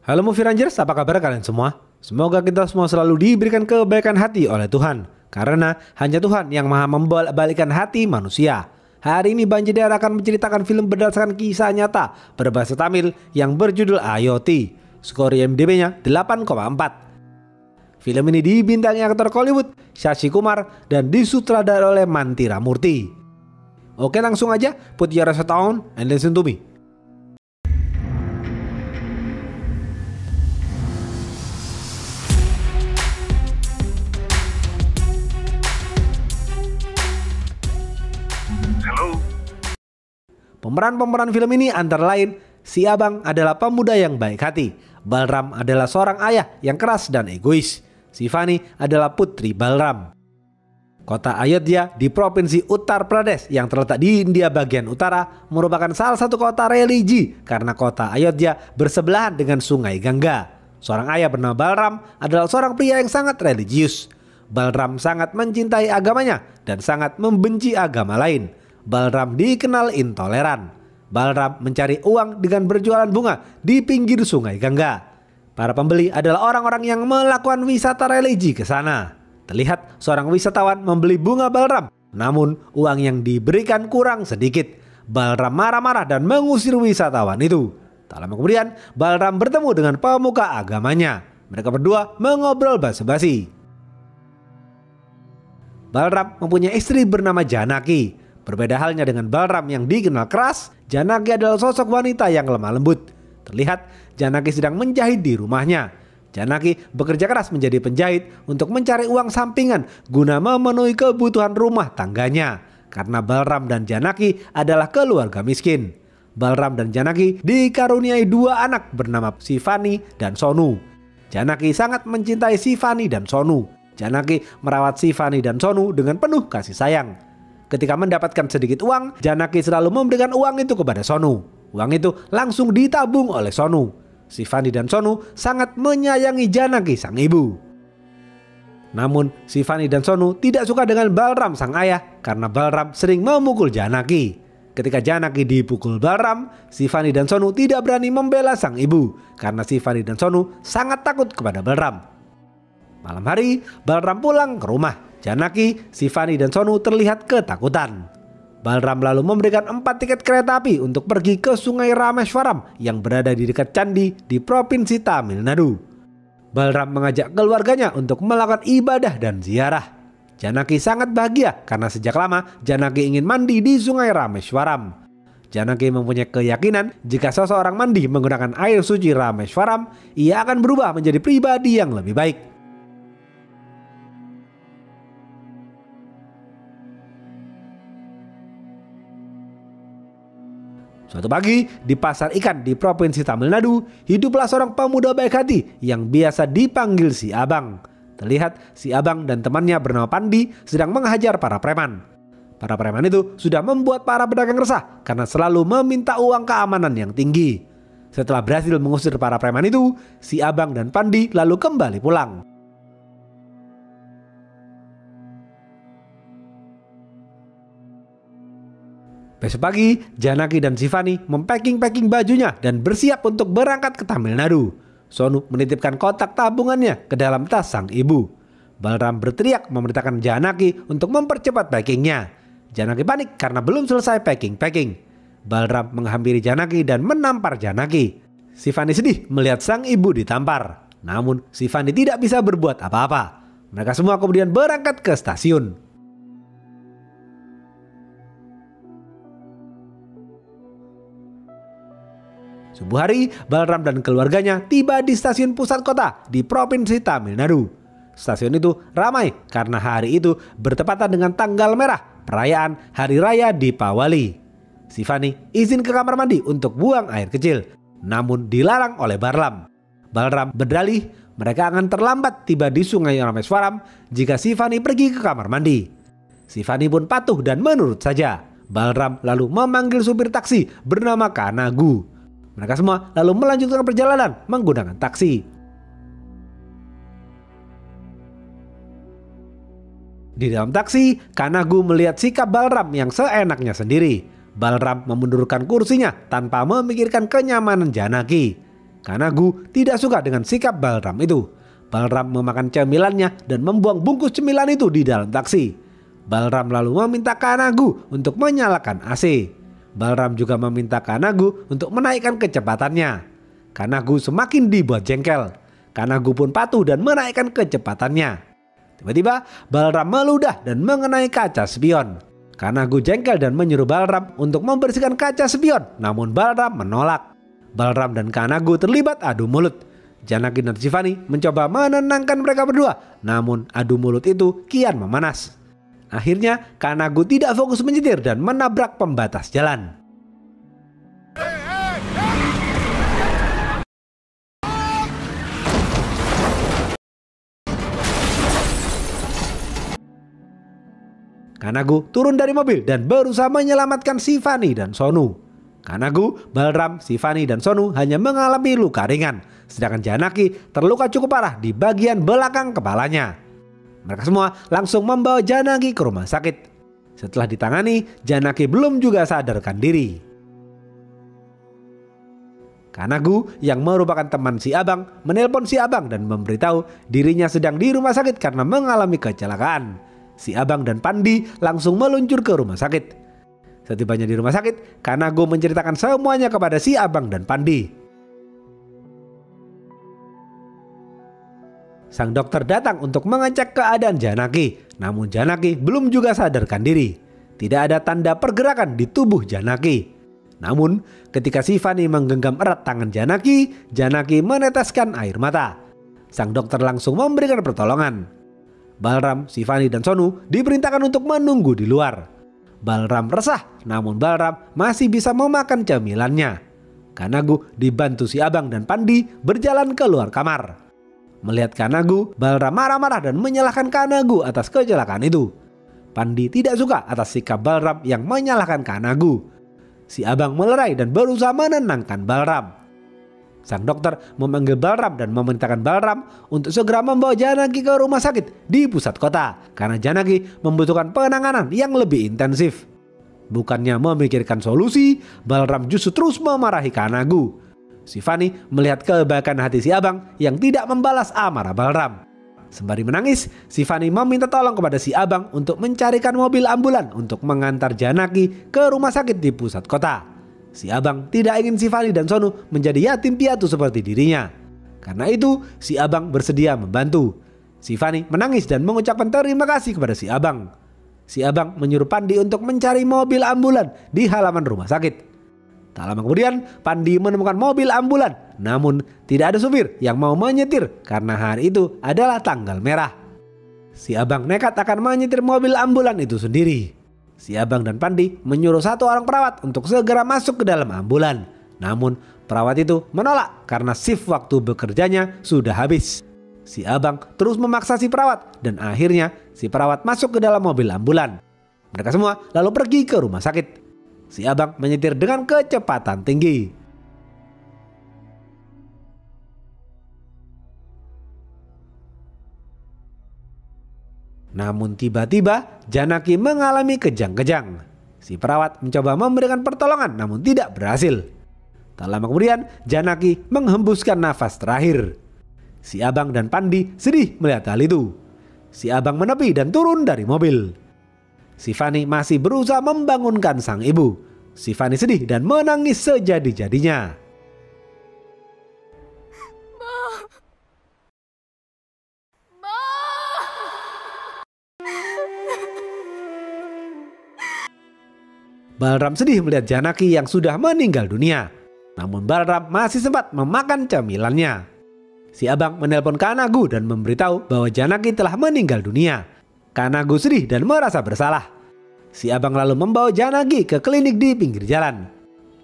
Halo Movie Rangers, apa kabar kalian semua? Semoga kita semua selalu diberikan kebaikan hati oleh Tuhan. Karena hanya Tuhan yang maha membolak-balikan hati manusia. Hari ini Bang Jedar akan menceritakan film berdasarkan kisah nyata berbahasa Tamil yang berjudul Ayoti. Skor IMDb-nya 8,4. Film ini dibintangi aktor Hollywood Shashi Kumar dan disutradarai oleh Mantira Murthy. Oke, langsung aja, put your headset on and listen to me. Pemeran-pemeran film ini antara lain, si Abang adalah pemuda yang baik hati, Balram adalah seorang ayah yang keras dan egois, si Fanny adalah putri Balram. Kota Ayodhya di Provinsi Uttar Pradesh yang terletak di India bagian utara merupakan salah satu kota religi karena kota Ayodhya bersebelahan dengan sungai Gangga. Seorang ayah bernama Balram adalah seorang pria yang sangat religius. Balram sangat mencintai agamanya dan sangat membenci agama lain. Balram dikenal intoleran. Balram mencari uang dengan berjualan bunga di pinggir sungai Gangga. Para pembeli adalah orang-orang yang melakukan wisata religi ke sana. Terlihat seorang wisatawan membeli bunga Balram, namun uang yang diberikan kurang sedikit. Balram marah-marah dan mengusir wisatawan itu. Tak lama kemudian, Balram bertemu dengan pemuka agamanya. Mereka berdua mengobrol basa-basi. Balram mempunyai istri bernama Janaki. Berbeda halnya dengan Balram yang dikenal keras, Janaki adalah sosok wanita yang lemah lembut. Terlihat Janaki sedang menjahit di rumahnya. Janaki bekerja keras menjadi penjahit untuk mencari uang sampingan guna memenuhi kebutuhan rumah tangganya. Karena Balram dan Janaki adalah keluarga miskin. Balram dan Janaki dikaruniai dua anak bernama Sifani dan Sonu. Janaki sangat mencintai Sifani dan Sonu. Janaki merawat Sifani dan Sonu dengan penuh kasih sayang. Ketika mendapatkan sedikit uang, Janaki selalu memberikan uang itu kepada Sonu. Uang itu langsung ditabung oleh Sonu. Sifani dan Sonu sangat menyayangi Janaki sang ibu. Namun Sifani dan Sonu tidak suka dengan Balram sang ayah karena Balram sering memukul Janaki. Ketika Janaki dipukul Balram, Sifani dan Sonu tidak berani membela sang ibu karena Sifani dan Sonu sangat takut kepada Balram. Malam hari, Balram pulang ke rumah. Janaki, Sifani dan Sonu terlihat ketakutan. Balram lalu memberikan 4 tiket kereta api untuk pergi ke sungai Rameswaram yang berada di dekat candi di Provinsi Tamil Nadu. Balram mengajak keluarganya untuk melakukan ibadah dan ziarah. Janaki sangat bahagia karena sejak lama Janaki ingin mandi di sungai Rameswaram. Janaki mempunyai keyakinan jika seseorang mandi menggunakan air suci Rameswaram, ia akan berubah menjadi pribadi yang lebih baik. Suatu pagi, di pasar ikan di Provinsi Tamil Nadu, hiduplah seorang pemuda baik hati yang biasa dipanggil si Abang. Terlihat si Abang dan temannya bernama Pandi sedang menghajar para preman. Para preman itu sudah membuat para pedagang resah karena selalu meminta uang keamanan yang tinggi. Setelah berhasil mengusir para preman itu, si Abang dan Pandi lalu kembali pulang. Besok pagi, Janaki dan Sifani mempacking bajunya dan bersiap untuk berangkat ke Tamil Nadu. Sonu menitipkan kotak tabungannya ke dalam tas sang ibu. Balram berteriak memerintahkan Janaki untuk mempercepat packingnya. Janaki panik karena belum selesai packing. Balram menghampiri Janaki dan menampar Janaki. Sifani sedih melihat sang ibu ditampar. Namun Sifani tidak bisa berbuat apa-apa. Mereka semua kemudian berangkat ke stasiun. Subuh hari, Balram dan keluarganya tiba di stasiun pusat kota di Provinsi Tamil Nadu. Stasiun itu ramai karena hari itu bertepatan dengan tanggal merah perayaan Hari Raya Dipawali. Sifani izin ke kamar mandi untuk buang air kecil, namun dilarang oleh Balram. Balram berdalih mereka akan terlambat tiba di sungai Rameswaram jika Sifani pergi ke kamar mandi. Sifani pun patuh dan menurut saja. Balram lalu memanggil supir taksi bernama Kanagu. Mereka semua lalu melanjutkan perjalanan menggunakan taksi. Di dalam taksi, Kanagu melihat sikap Balram yang seenaknya sendiri. Balram memundurkan kursinya tanpa memikirkan kenyamanan Janaki. Kanagu tidak suka dengan sikap Balram itu. Balram memakan cemilannya dan membuang bungkus cemilan itu di dalam taksi. Balram lalu meminta Kanagu untuk menyalakan AC. Balram juga meminta Kanagu untuk menaikkan kecepatannya. Kanagu semakin dibuat jengkel. Kanagu pun patuh dan menaikkan kecepatannya. Tiba-tiba Balram meludah dan mengenai kaca spion. Kanagu jengkel dan menyuruh Balram untuk membersihkan kaca spion, namun Balram menolak. Balram dan Kanagu terlibat adu mulut. Janaki dan Shivani mencoba menenangkan mereka berdua, namun adu mulut itu kian memanas. Akhirnya Kanagu tidak fokus menyetir dan menabrak pembatas jalan. Kanagu turun dari mobil dan berusaha menyelamatkan Shivani dan Sonu. Kanagu, Balram, Shivani dan Sonu hanya mengalami luka ringan, sedangkan Janaki terluka cukup parah di bagian belakang kepalanya. Mereka semua langsung membawa Janaki ke rumah sakit. Setelah ditangani, Janaki belum juga sadarkan diri. Kanagu yang merupakan teman si Abang menelpon si Abang dan memberitahu dirinya sedang di rumah sakit karena mengalami kecelakaan. Si Abang dan Pandi langsung meluncur ke rumah sakit. Setibanya di rumah sakit, Kanagu menceritakan semuanya kepada si Abang dan Pandi. Sang dokter datang untuk mengecek keadaan Janaki, namun Janaki belum juga sadarkan diri. Tidak ada tanda pergerakan di tubuh Janaki. Namun, ketika Shivani menggenggam erat tangan Janaki, Janaki meneteskan air mata. Sang dokter langsung memberikan pertolongan. Balram, Shivani dan Sonu diperintahkan untuk menunggu di luar. Balram resah, namun Balram masih bisa memakan cemilannya. Kanagu dibantu si Abang dan Pandi berjalan keluar kamar. Melihat Kanagu, Balram marah-marah dan menyalahkan Kanagu atas kecelakaan itu. Pandi tidak suka atas sikap Balram yang menyalahkan Kanagu. Si Abang melerai dan berusaha menenangkan Balram. Sang dokter memanggil Balram dan memerintahkan Balram untuk segera membawa Janaki ke rumah sakit di pusat kota karena Janaki membutuhkan penanganan yang lebih intensif. Bukannya memikirkan solusi, Balram justru terus memarahi Kanagu. Shivani melihat kebaikan hati si Abang yang tidak membalas amarah Balram. Sembari menangis, Shivani meminta tolong kepada si Abang untuk mencarikan mobil ambulan untuk mengantar Janaki ke rumah sakit di pusat kota. Si Abang tidak ingin Shivani dan Sonu menjadi yatim piatu seperti dirinya. Karena itu, si Abang bersedia membantu. Shivani menangis dan mengucapkan terima kasih kepada si Abang. Si Abang menyuruh Pandi untuk mencari mobil ambulan di halaman rumah sakit. Tak lama kemudian, Pandi menemukan mobil ambulan. Namun, tidak ada supir yang mau menyetir karena hari itu adalah tanggal merah. Si Abang nekat akan menyetir mobil ambulan itu sendiri. Si Abang dan Pandi menyuruh satu orang perawat untuk segera masuk ke dalam ambulan. Namun perawat itu menolak karena shift waktu bekerjanya sudah habis. Si Abang terus memaksa si perawat dan akhirnya si perawat masuk ke dalam mobil ambulan. Mereka semua lalu pergi ke rumah sakit. Si Abang menyetir dengan kecepatan tinggi. Namun tiba-tiba Janaki mengalami kejang-kejang. Si perawat mencoba memberikan pertolongan namun tidak berhasil. Tak lama kemudian Janaki menghembuskan nafas terakhir. Si Abang dan Pandi sedih melihat hal itu. Si Abang menepi dan turun dari mobil. Shivani masih berusaha membangunkan sang ibu. Shivani sedih dan menangis sejadi-jadinya. Balram sedih melihat Janaki yang sudah meninggal dunia. Namun Balram masih sempat memakan cemilannya. Si Abang menelpon Kanagu dan memberitahu bahwa Janaki telah meninggal dunia. Kanagu sedih dan merasa bersalah. Si Abang lalu membawa Janaki ke klinik di pinggir jalan.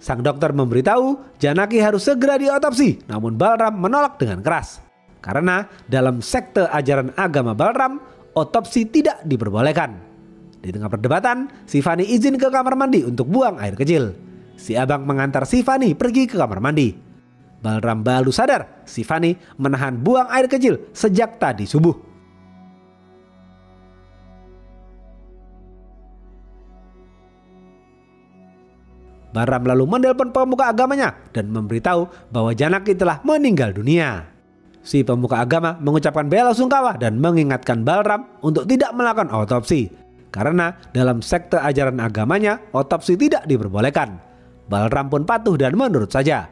Sang dokter memberitahu Janaki harus segera diotopsi, namun Balram menolak dengan keras. Karena dalam sekte ajaran agama Balram, otopsi tidak diperbolehkan. Di tengah perdebatan, Shivani izin ke kamar mandi untuk buang air kecil. Si Abang mengantar Shivani pergi ke kamar mandi. Balram baru sadar Shivani menahan buang air kecil sejak tadi subuh. Balram lalu menelpon pemuka agamanya dan memberitahu bahwa Janaki telah meninggal dunia. Si pemuka agama mengucapkan belasungkawa dan mengingatkan Balram untuk tidak melakukan otopsi, karena dalam sekte ajaran agamanya otopsi tidak diperbolehkan. Balram pun patuh dan menurut saja.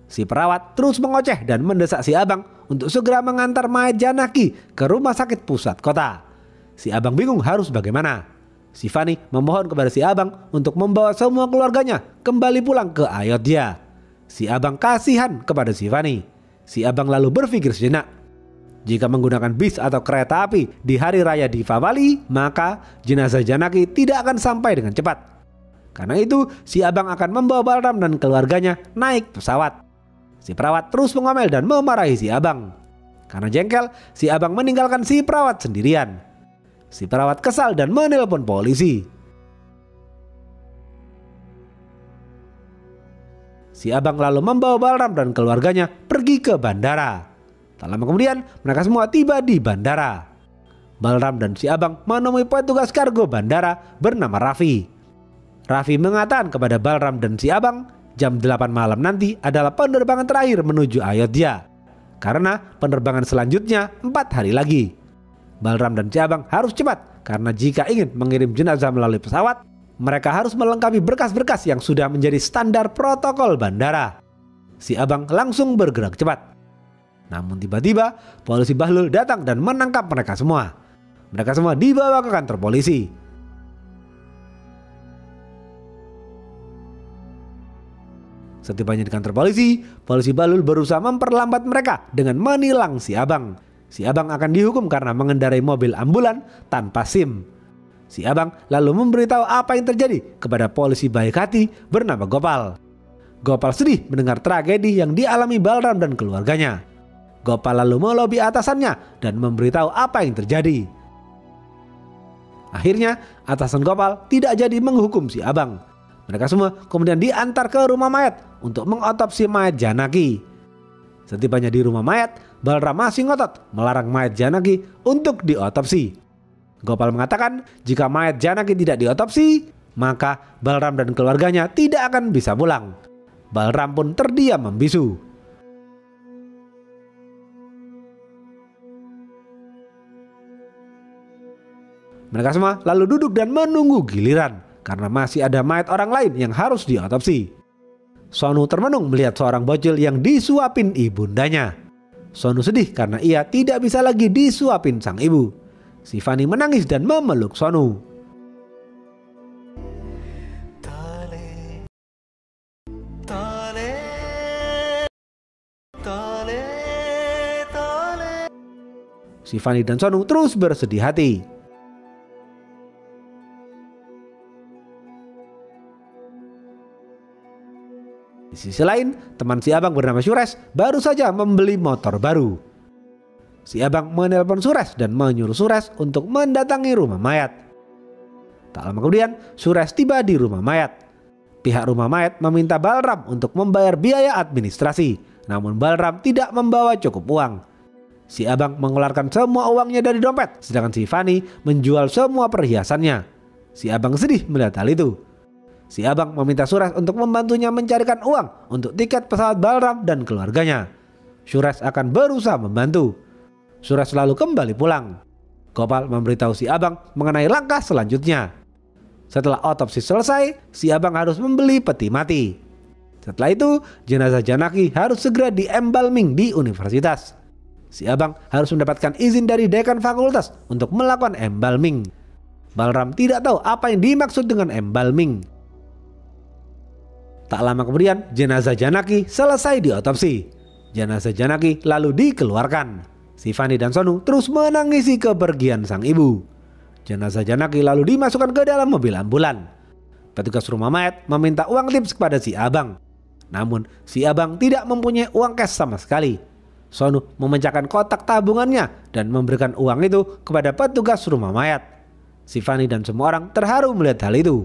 Si perawat terus mengoceh dan mendesak si abang untuk segera mengantar mayat Janaki ke rumah sakit pusat kota. Si abang bingung harus bagaimana. Si Fani memohon kepada si abang untuk membawa semua keluarganya kembali pulang ke Ayodhya. Si abang kasihan kepada si Fani. Si abang lalu berpikir sejenak. Jika menggunakan bis atau kereta api di hari raya Deepavali, maka jenazah Janaki tidak akan sampai dengan cepat. Karena itu, si abang akan membawa Balram dan keluarganya naik pesawat. Si perawat terus mengomel dan memarahi si abang. Karena jengkel, si abang meninggalkan si perawat sendirian. Si perawat kesal dan menelpon polisi. Si abang lalu membawa Balram dan keluarganya pergi ke bandara. Tak lama kemudian mereka semua tiba di bandara. Balram dan si abang menemui petugas kargo bandara bernama Raffi. Raffi mengatakan kepada Balram dan si abang jam 8 malam nanti adalah penerbangan terakhir menuju Ayodhya. Karena penerbangan selanjutnya 4 hari lagi. Balram dan si abang harus cepat karena jika ingin mengirim jenazah melalui pesawat, mereka harus melengkapi berkas-berkas yang sudah menjadi standar protokol bandara. Si abang langsung bergerak cepat. Namun tiba-tiba polisi Bahlul datang dan menangkap mereka semua. Mereka semua dibawa ke kantor polisi. Setibanya di kantor polisi Bahlul berusaha memperlambat mereka dengan menilang si abang. Si abang akan dihukum karena mengendarai mobil ambulan tanpa SIM. Si abang lalu memberitahu apa yang terjadi kepada polisi baik hati bernama Gopal. Gopal sedih mendengar tragedi yang dialami Balram dan keluarganya. Gopal lalu melobi atasannya dan memberitahu apa yang terjadi. Akhirnya atasan Gopal tidak jadi menghukum si abang. Mereka semua kemudian diantar ke rumah mayat untuk mengotopsi mayat Janaki. Setibanya di rumah mayat, Balram masih ngotot melarang mayat Janaki untuk diotopsi. Gopal mengatakan jika mayat Janaki tidak diotopsi, maka Balram dan keluarganya tidak akan bisa pulang. Balram pun terdiam membisu. Mereka semua lalu duduk dan menunggu giliran karena masih ada mayat orang lain yang harus diotopsi. Sonu termenung melihat seorang bocil yang disuapin ibundanya. Sonu sedih karena ia tidak bisa lagi disuapin sang ibu. Si Fani menangis dan memeluk Sonu. Si Fani dan Sonu terus bersedih hati. Di sisi lain, teman si abang bernama Suresh baru saja membeli motor baru. Si abang menelpon Suresh dan menyuruh Suresh untuk mendatangi rumah mayat. Tak lama kemudian, Suresh tiba di rumah mayat. Pihak rumah mayat meminta Balram untuk membayar biaya administrasi, namun Balram tidak membawa cukup uang. Si abang mengeluarkan semua uangnya dari dompet, sedangkan si Fani menjual semua perhiasannya. Si abang sedih melihat hal itu. Si abang meminta Suresh untuk membantunya mencarikan uang untuk tiket pesawat Balram dan keluarganya. Suresh akan berusaha membantu. Suresh lalu kembali pulang. Gopal memberitahu si abang mengenai langkah selanjutnya. Setelah otopsi selesai, si abang harus membeli peti mati. Setelah itu, jenazah Janaki harus segera di-embalming di universitas. Si abang harus mendapatkan izin dari dekan fakultas untuk melakukan embalming. Balram tidak tahu apa yang dimaksud dengan embalming. Tak lama kemudian jenazah Janaki selesai diotopsi. Jenazah Janaki lalu dikeluarkan. Si Fani dan Sonu terus menangisi kepergian sang ibu. Jenazah Janaki lalu dimasukkan ke dalam mobil ambulan. Petugas rumah mayat meminta uang tips kepada si abang. Namun si abang tidak mempunyai uang cash sama sekali. Sonu memecahkan kotak tabungannya dan memberikan uang itu kepada petugas rumah mayat. Si Fani dan semua orang terharu melihat hal itu.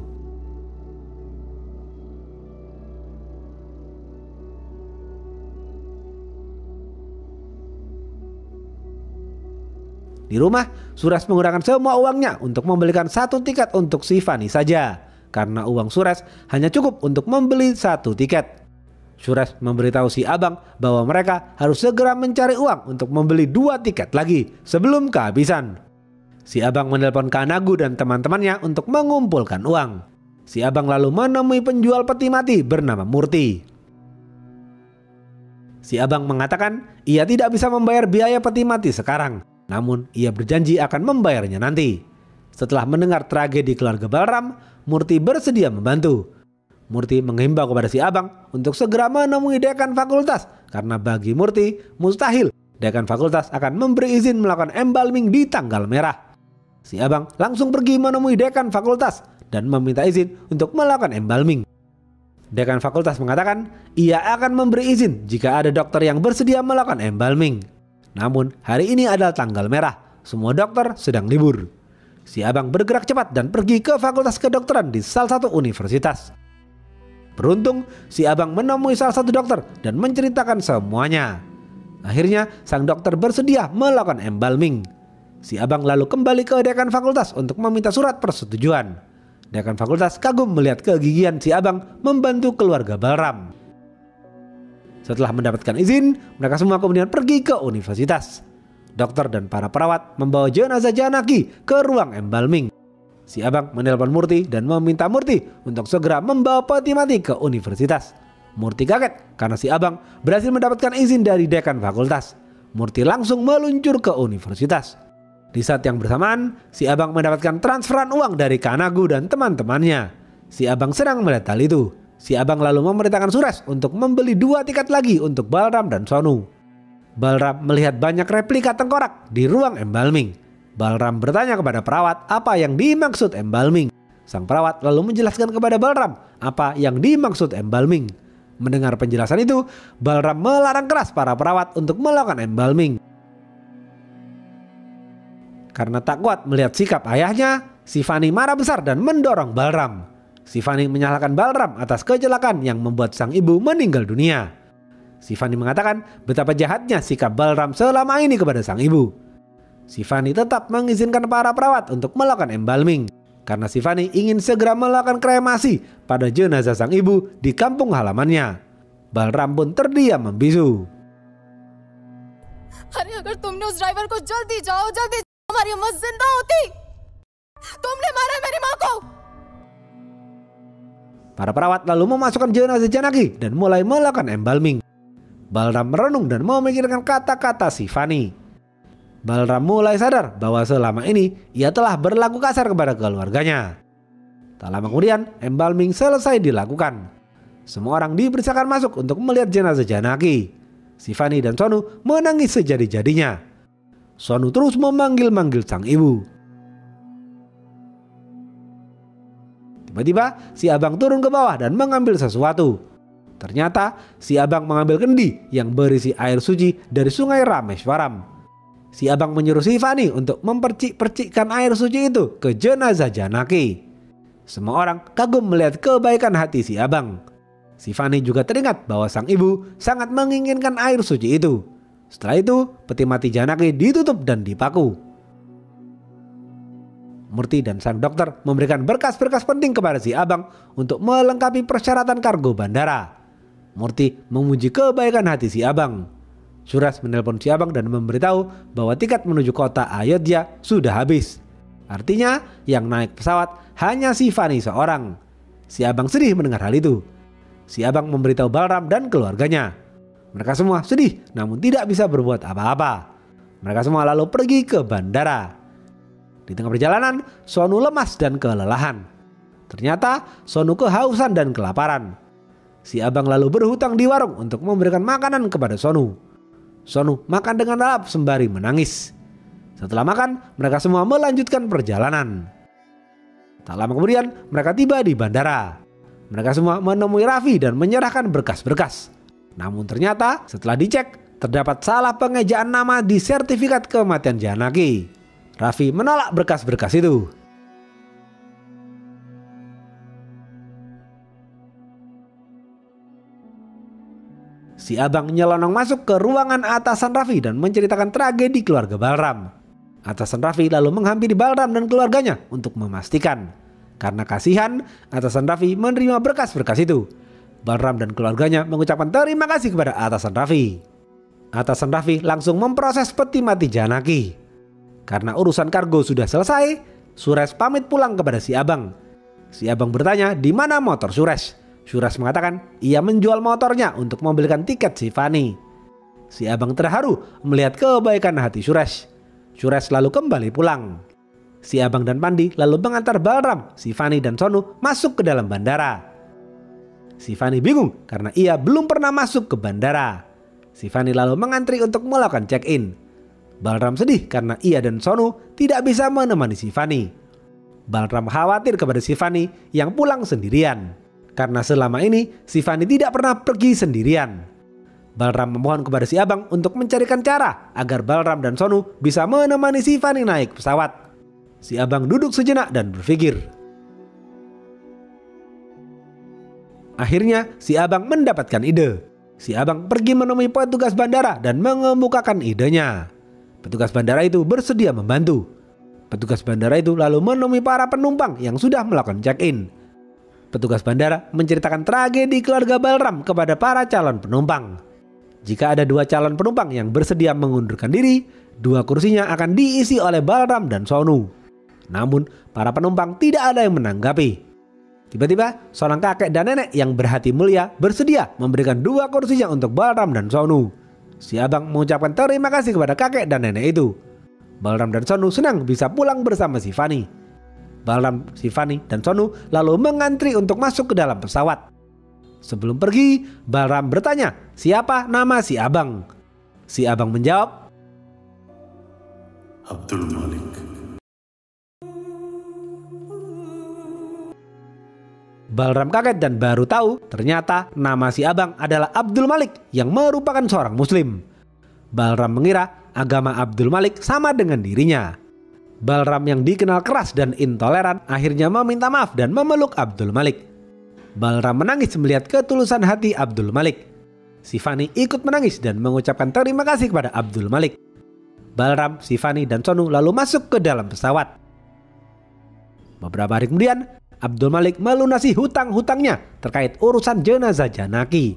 Di rumah, Suresh menggunakan semua uangnya untuk membelikan satu tiket untuk si Fani saja. karena uang Suresh hanya cukup untuk membeli 1 tiket. Suresh memberitahu si abang bahwa mereka harus segera mencari uang untuk membeli 2 tiket lagi sebelum kehabisan. Si abang menelpon Kanagu dan teman-temannya untuk mengumpulkan uang. Si abang lalu menemui penjual peti mati bernama Murti. Si abang mengatakan ia tidak bisa membayar biaya peti mati sekarang, namun ia berjanji akan membayarnya nanti. Setelah mendengar tragedi keluarga Balram, Murti bersedia membantu. Murti menghimbau kepada si abang untuk segera menemui dekan fakultas karena bagi Murti mustahil dekan fakultas akan memberi izin melakukan embalming di tanggal merah. Si abang langsung pergi menemui dekan fakultas dan meminta izin untuk melakukan embalming. Dekan fakultas mengatakan ia akan memberi izin jika ada dokter yang bersedia melakukan embalming. Namun hari ini adalah tanggal merah, semua dokter sedang libur. Si abang bergerak cepat dan pergi ke fakultas kedokteran di salah satu universitas. Beruntung, si abang menemui salah satu dokter dan menceritakan semuanya. Akhirnya, sang dokter bersedia melakukan embalming. Si abang lalu kembali ke dekan fakultas untuk meminta surat persetujuan. Dekan fakultas kagum melihat kegigihan si abang membantu keluarga Balram. Setelah mendapatkan izin, mereka semua kemudian pergi ke universitas. Dokter dan para perawat membawa jenazah Janaki ke ruang embalming. Si abang menelpon Murti dan meminta Murti untuk segera membawa peti mati ke universitas. Murti kaget karena si abang berhasil mendapatkan izin dari dekan fakultas. Murti langsung meluncur ke universitas. Di saat yang bersamaan, si abang mendapatkan transferan uang dari Kanagu dan teman-temannya. Si abang senang melihat hal itu. Si abang lalu memerintahkan Suresh untuk membeli 2 tiket lagi untuk Balram dan Sonu. Balram melihat banyak replika tengkorak di ruang embalming. Balram bertanya kepada perawat apa yang dimaksud embalming. Sang perawat lalu menjelaskan kepada Balram apa yang dimaksud embalming. Mendengar penjelasan itu, Balram melarang keras para perawat untuk melakukan embalming. Karena tak kuat melihat sikap ayahnya, Sifani marah besar dan mendorong Balram. Sifani menyalahkan Balram atas kecelakaan yang membuat sang ibu meninggal dunia. Sifani mengatakan betapa jahatnya sikap Balram selama ini kepada sang ibu. Sifani tetap mengizinkan para perawat untuk melakukan embalming karena Sifani ingin segera melakukan kremasi pada jenazah sang ibu di kampung halamannya. Balram pun terdiam membisu. अरे अगर तुमने उस ड्राइवर को जल्दी जाओ हमारी अम्मा जिंदा होती। तुमने मारा मेरी माँ को। Para perawat lalu memasukkan jenazah Janaki dan mulai melakukan embalming. Balram merenung dan memikirkan kata-kata Sifani. Balram mulai sadar bahwa selama ini ia telah berlaku kasar kepada keluarganya. Tak lama kemudian embalming selesai dilakukan. Semua orang dipersilakan masuk untuk melihat jenazah Janaki. Sifani dan Sonu menangis sejadi-jadinya. Sonu terus memanggil-manggil sang ibu. Tiba-tiba si abang turun ke bawah dan mengambil sesuatu. Ternyata si abang mengambil kendi yang berisi air suci dari sungai Rameswaram. Si abang menyuruh Sifani untuk mempercik-percikkan air suci itu ke jenazah Janaki. Semua orang kagum melihat kebaikan hati si abang. Sifani juga teringat bahwa sang ibu sangat menginginkan air suci itu. Setelah itu, peti mati Janaki ditutup dan dipaku. Murti dan sang dokter memberikan berkas-berkas penting kepada si abang untuk melengkapi persyaratan kargo bandara. Murti memuji kebaikan hati si abang. Suresh menelpon si abang dan memberitahu bahwa tiket menuju kota Ayodhya sudah habis. Artinya yang naik pesawat hanya Sifani seorang. Si abang sedih mendengar hal itu. Si abang memberitahu Balram dan keluarganya. Mereka semua sedih namun tidak bisa berbuat apa-apa. Mereka semua lalu pergi ke bandara. Di tengah perjalanan, Sonu lemas dan kelelahan. Ternyata Sonu kehausan dan kelaparan. Si abang lalu berhutang di warung untuk memberikan makanan kepada Sonu. Sonu makan dengan lahap sembari menangis. Setelah makan, mereka semua melanjutkan perjalanan. Tak lama kemudian, mereka tiba di bandara. Mereka semua menemui Raffi dan menyerahkan berkas-berkas. Namun ternyata setelah dicek, terdapat salah pengejaan nama di sertifikat kematian Janaki. Raffi menolak berkas-berkas itu. Si abang nyelonong masuk ke ruangan atasan Raffi dan menceritakan tragedi keluarga Balram. Atasan Raffi lalu menghampiri Balram dan keluarganya untuk memastikan. Karena kasihan, atasan Raffi menerima berkas-berkas itu. Balram dan keluarganya mengucapkan terima kasih kepada atasan Raffi. Atasan Raffi langsung memproses peti mati Janaki. Karena urusan kargo sudah selesai, Suresh pamit pulang kepada si abang. Si abang bertanya di mana motor Suresh. Suresh mengatakan ia menjual motornya untuk membelikan tiket si Fani. Si abang terharu melihat kebaikan hati Suresh. Suresh lalu kembali pulang. Si abang dan Pandi lalu mengantar Balram, si Fani dan Sonu masuk ke dalam bandara. Si Fani bingung karena ia belum pernah masuk ke bandara. Si Fani lalu mengantri untuk melakukan check-in. Balram sedih karena ia dan Sonu tidak bisa menemani si Fani. Balram khawatir kepada si Fani yang pulang sendirian. Karena selama ini si Fani tidak pernah pergi sendirian. Balram memohon kepada si abang untuk mencarikan cara agar Balram dan Sonu bisa menemani si Fani naik pesawat. Si abang duduk sejenak dan berpikir. Akhirnya si abang mendapatkan ide. Si abang pergi menemui petugas bandara dan mengemukakan idenya. Petugas bandara itu bersedia membantu. Petugas bandara itu lalu menemui para penumpang yang sudah melakukan check-in. Petugas bandara menceritakan tragedi keluarga Balram kepada para calon penumpang. Jika ada 2 calon penumpang yang bersedia mengundurkan diri, 2 kursinya akan diisi oleh Balram dan Sonu. Namun para penumpang tidak ada yang menanggapi. Tiba-tiba seorang kakek dan nenek yang berhati mulia bersedia memberikan 2 kursinya untuk Balram dan Sonu. Si abang mengucapkan terima kasih kepada kakek dan nenek itu. Balram dan Sonu senang bisa pulang bersama si Fani. Balram, si Fani, dan Sonu lalu mengantri untuk masuk ke dalam pesawat. Sebelum pergi, Balram bertanya siapa nama si abang. Si abang menjawab, Abdul Malik. Balram kaget dan baru tahu ternyata nama si abang adalah Abdul Malik yang merupakan seorang muslim. Balram mengira agama Abdul Malik sama dengan dirinya. Balram yang dikenal keras dan intoleran akhirnya meminta maaf dan memeluk Abdul Malik. Balram menangis melihat ketulusan hati Abdul Malik. Si Fani ikut menangis dan mengucapkan terima kasih kepada Abdul Malik. Balram, si Fani, dan Sonu lalu masuk ke dalam pesawat. Beberapa hari kemudian, Abdul Malik melunasi hutang-hutangnya terkait urusan jenazah Janaki.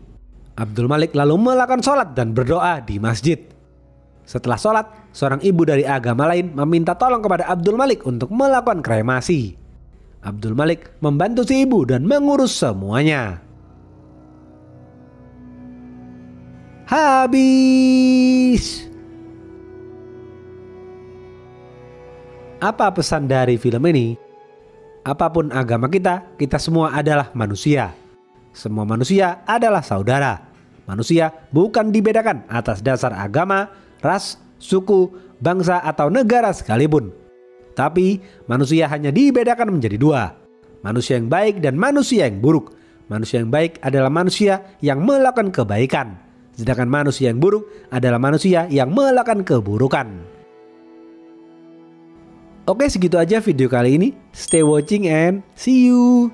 Abdul Malik lalu melakukan sholat dan berdoa di masjid. Setelah sholat, seorang ibu dari agama lain meminta tolong kepada Abdul Malik untuk melakukan kremasi. Abdul Malik membantu si ibu dan mengurus semuanya. Habis. Apa pesan dari film ini? Apapun agama kita, kita semua adalah manusia. Semua manusia adalah saudara. Manusia bukan dibedakan atas dasar agama, ras, suku, bangsa, atau negara sekalipun. Tapi manusia hanya dibedakan menjadi 2. Manusia yang baik dan manusia yang buruk. Manusia yang baik adalah manusia yang melakukan kebaikan. Sedangkan manusia yang buruk adalah manusia yang melakukan keburukan. Oke, segitu aja video kali ini. Stay watching and see you.